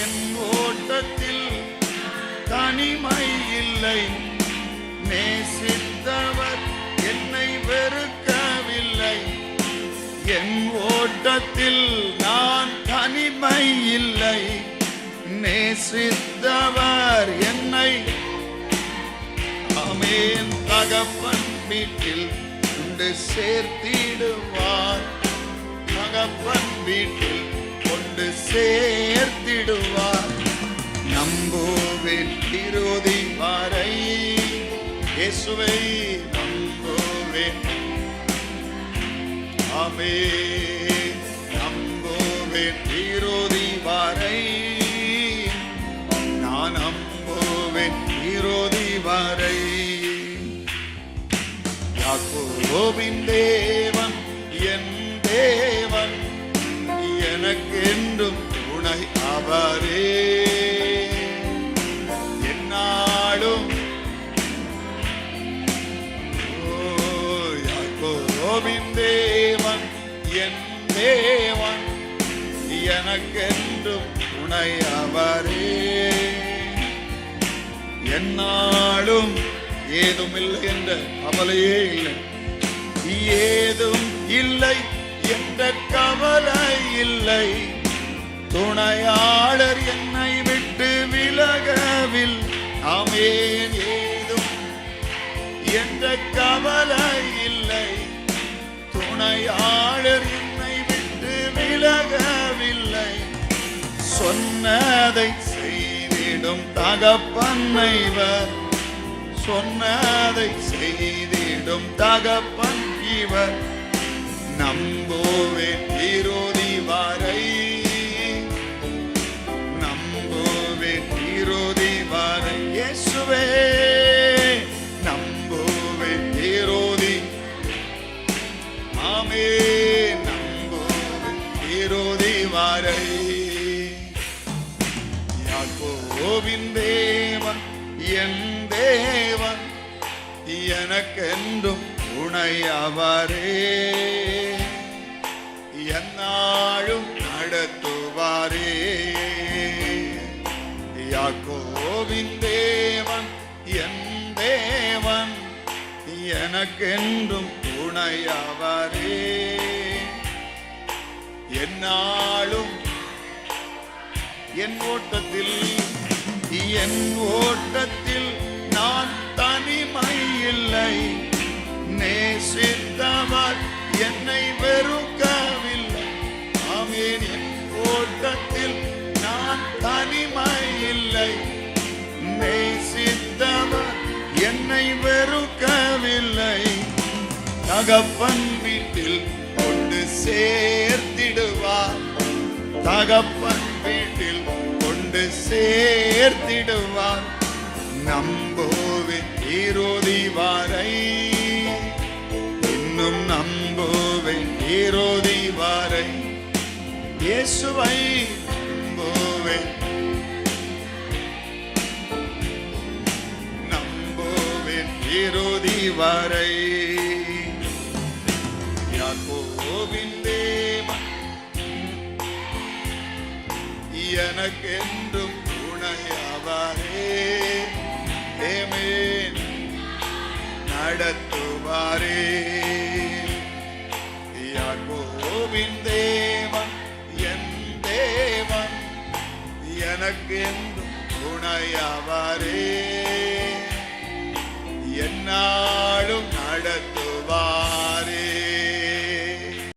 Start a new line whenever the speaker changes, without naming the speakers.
என் ஓட்டத்தில் தனிமை இல்லை, நேசித்தவர் என்னை வெறுக்கவில்லை. என் ஓட்டத்தில் நான் தனிமை இல்லை, நேசித்தவர் என்னை ஆமென் தகப்பன் வீட்டில் கொண்டு சேர்த்திடுவார். தகப்பன் வீட்டில் கொண்டு சேர்த்திடுவார். நம்புவேன் இறுதி வரை, இயேசுவை நம்புவேன். ஆமென் நம்புவேன் இறுதி வரை, நான் நம்புவேன் இறுதி வரை. யாக்கோபின் தேவன் என் தேவன், எனக்கென்றும் துணை அவரே. என்னாலும் யாக்கோபின் தேவன் என் தேவன், எனக்கென்றும் துணை அவரே. என்னாலும் ஏதும் இல்லை என்ற கவலையே இல்லை, ஏதும் இல்லை என்ற கவலை இல்லை. துணையாளர் என்னை விட்டு விலகவில். ஆமென் ஏதும் என்ற கவலை இல்லை, துணையாளர் என்னை விட்டு விலகவில்லை. சொன்னதை செய்திடும் தகப்பன் இவர், சொன்னதை செய்திடும் தகப்பன் இவர். நம்புவேன் இறுதி வரை, நம்புவேன் இறுதி வரை. இயேசுவே நம்புவேன் இறுதி. ஆமென் நம்புவேன் இறுதி வரை. யாக்கோபின் தேவன் என் தேவன், எனக்கென்றும் துணை அவரே. என்னாலும் நடத்துவாரே. யாக்கோபின் தேவன் என் தேவன், எனக்கென்றும் துணை அவரே. என்னாலும் என் ஓட்டத்தில், என் ஓட்டத்தில் நான் தனிமை இல்லை, நேசித்தவர் என்னை வெறுக்கவில்லை. ஆமென் என் ஓட்டத்தில் நான் தனிமை இல்லை, நேசித்தவர் என்னை வெறுக்கவில்லை. தகப்பன் வீட்டில் கொண்டு சேர்த்திடுவார். தகப்பன் வீட்டில் கொண்டு சேர்த்திடுவார். நம்புவேன் இறுதி வரை, இன்னும் நம்புவேன் இறுதி வரை. இயேசுவை நம்புவேன், நம்புவேன் இறுதி வரை. யாக்கோபின் தேவன் எனக்கென்றும் துணை அவரே. ஆமென் நடத்துவாரே. யாக்கோபின் தேவன் என் தேவன், எனக்கென்றும் துணை அவரே.